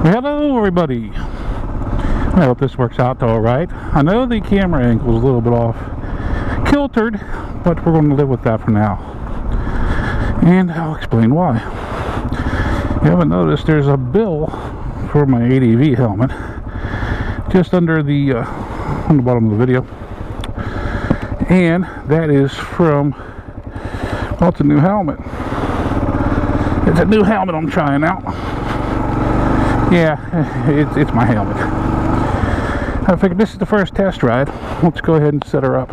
Hello everybody. I hope this works out all right. I know the camera angle is a little bit off kiltered, but we're going to live with that for now. And I'll explain why. You haven't noticed there's a bill for my ADV helmet just under the on the bottom of the video. And that is from, well, it's a new helmet. It's a new helmet I'm trying out. Yeah, it's my helmet. I figured this is the first test ride. Let's go ahead and set her up.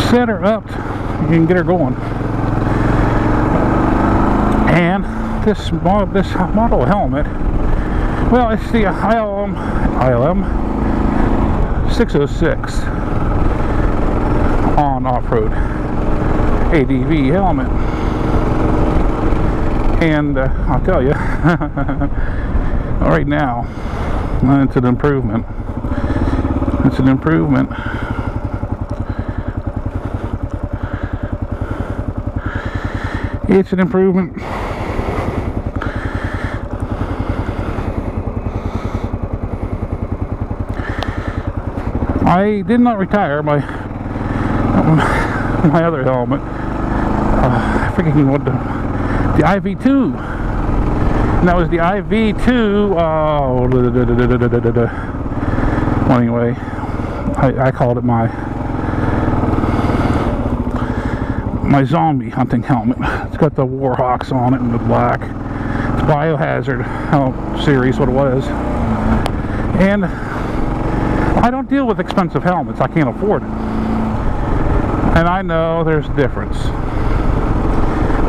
Set her up and get her going. And this model helmet, well, it's the ILM 606 on off-road ADV helmet. And I'll tell you, right now, it's an improvement. It's an improvement. It's an improvement. I did not retire my other helmet. I forget what the IV2. And that was the IV2. Well, anyway, I called it my zombie hunting helmet. It's got the Warhawks on it in the black. It's Biohazard series, what it was. And I don't deal with expensive helmets. I can't afford it. And I know there's a difference.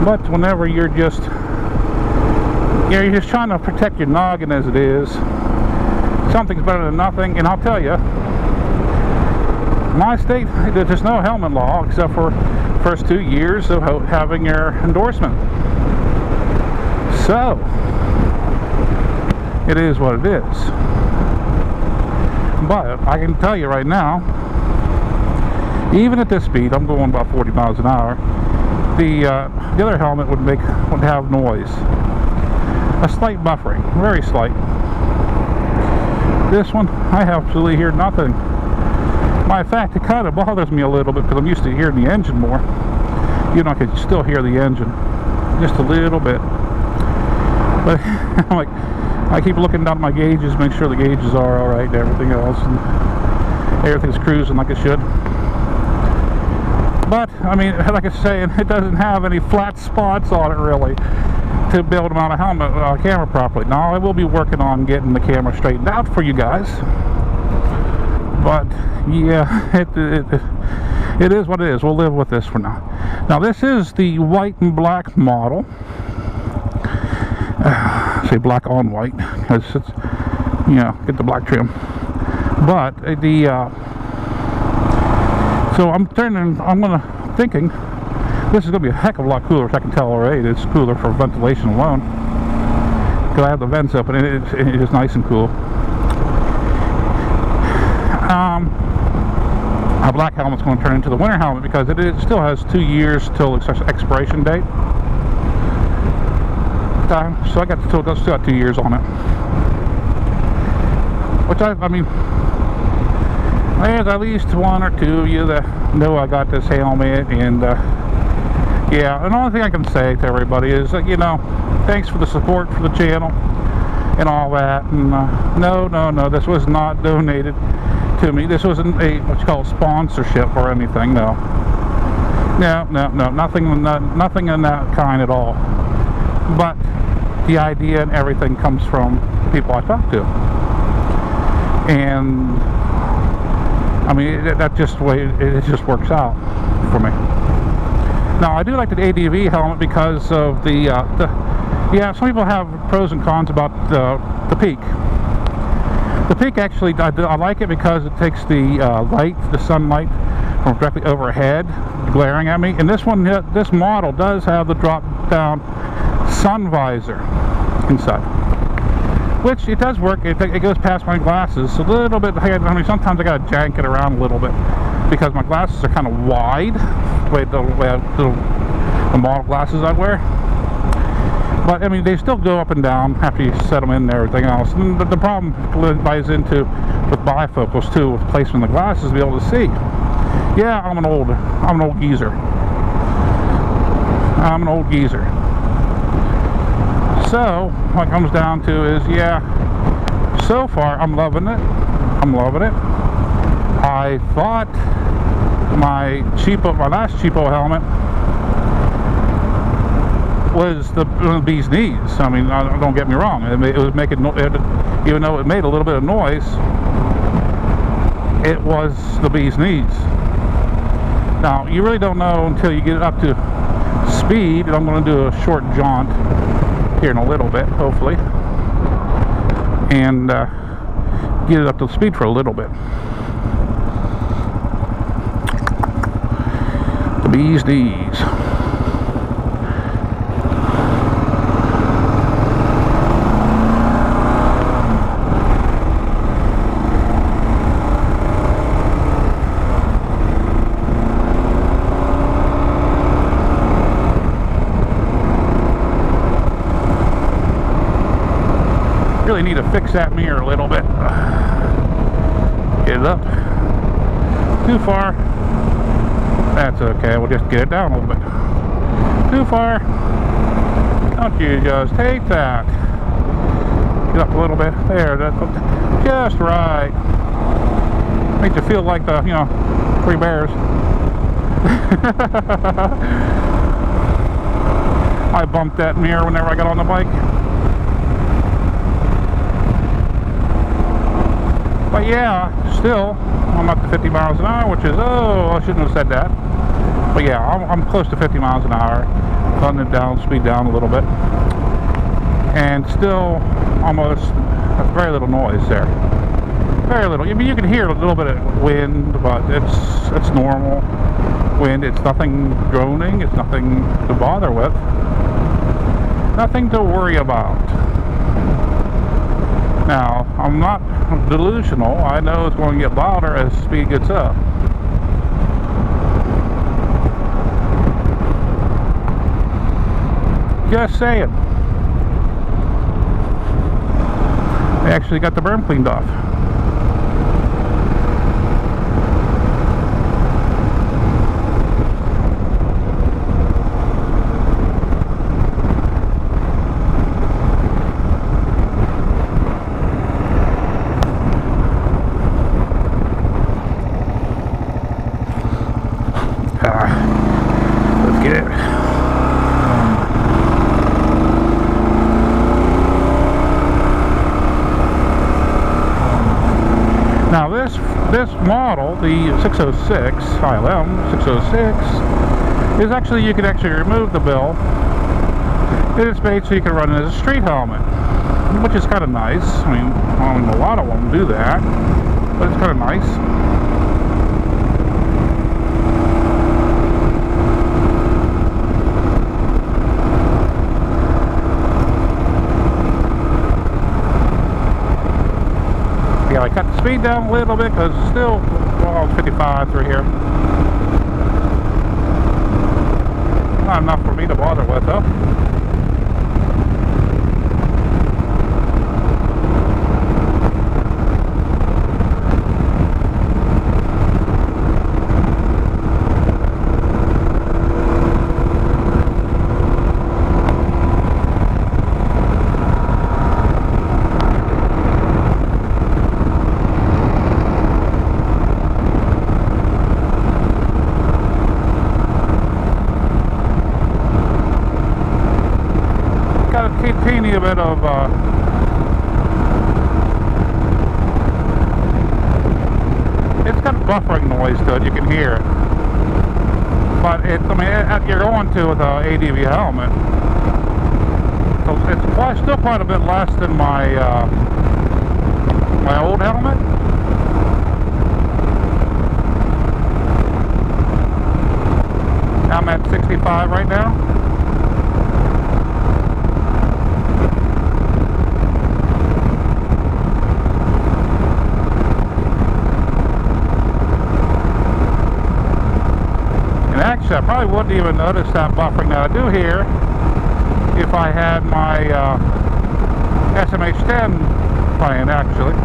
But whenever you're just trying to protect your noggin as it is, something's better than nothing. And I'll tell you, my state, there's no helmet law except for the first 2 years of having your endorsement. So it is what it is. But I can tell you right now, even at this speed, I'm going about 40 miles an hour. The other helmet would have noise, a slight buffering, very slight. This one, I absolutely hear nothing. Matter of fact, it kind of bothers me a little bit because I'm used to hearing the engine more. You know, I can still hear the engine, just a little bit. But I keep looking down at my gauges, make sure the gauges are all right and everything else, and everything's cruising like it should. But, I mean, like I was saying, it doesn't have any flat spots on it, really, to be able to mount a helmet camera properly. Now, I will be working on getting the camera straightened out for you guys. But, yeah, it is what it is. We'll live with this for now. Now, this is the white and black model. Say black on white, because it's, you know, get the black trim. But, so I'm thinking this is going to be a heck of a lot cooler. If I can tell already, it's cooler for ventilation alone. Because I have the vents open and it is nice and cool. A black helmet's going to turn into the winter helmet because it still has 2 years till its expiration date. So I still got 2 years on it. Which I mean, there's at least one or two of you that know I got this helmet, and yeah, and the only thing I can say to everybody is that, you know, thanks for the support for the channel and all that. And no, this was not donated to me. This wasn't a what's called sponsorship or anything. No, nothing in that kind at all. But the idea and everything comes from the people I talk to, and I mean, that's just the way it just works out for me. Now, I do like the ADV helmet because of yeah, some people have pros and cons about the peak. The peak, actually, I like it because it takes the sunlight from directly overhead, glaring at me. And this this model does have the drop-down sun visor inside, which it does work. It goes past my glasses a little bit. I mean, sometimes I gotta jank it around a little bit because my glasses are kind of wide, the model glasses I wear. But I mean, they still go up and down after you set them in and everything else. And the problem lies into with bifocals too, with placement of the glasses to be able to see. Yeah, I'm an old geezer. I'm an old geezer. So what it comes down to is, yeah, so far I'm loving it. I'm loving it. I thought my last cheapo helmet was the bee's knees. I mean, don't get me wrong. It was making, even though it made a little bit of noise, it was the bee's knees. Now, you really don't know until you get it up to speed, and I'm going to do a short jaunt here in a little bit, hopefully, and get it up to speed for a little bit. The bee's knees. Really need to fix that mirror a little bit. Get it up. Too far. That's okay. We'll just get it down a little bit. Too far. Don't you just take that. Get up a little bit. There. That's just right. Makes you feel like the, 3 bears. I bumped that mirror whenever I got on the bike. But yeah, still, I'm up to 50 miles an hour, which is, I shouldn't have said that. But yeah, I'm close to 50 miles an hour, cutting it down, speed down a little bit. And still, almost, very little noise there. Very little. I mean, you can hear a little bit of wind, but it's normal wind. It's nothing droning, it's nothing to bother with. Nothing to worry about. Now, I'm not delusional. I know it's going to get louder as speed gets up. Just saying. I actually got the berm cleaned off. Let's get it. Now this model, the 606 ILM 606, is actually, you can actually remove the bill. It is made so you can run it as a street helmet, which is kind of nice. I mean, a lot of them do that, but it's kind of nice. Yeah, I cut the speed down a little bit because it's still, well, 55 through here. Not enough for me to bother with, though. Teeny bit of it's got buffering noise to it, you can hear it, but you're going to with an ADV helmet, so it's still quite a bit less than my my old helmet. I'm at 65 right now. Actually, I probably wouldn't even notice that buffering that I do here if I had my SMH10 playing, actually.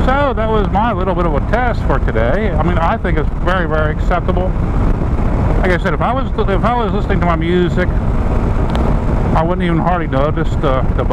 So that was my little bit of a test for today. I mean, I think it's very, very acceptable. Like I said, if I was listening to my music, I wouldn't even hardly notice the bump.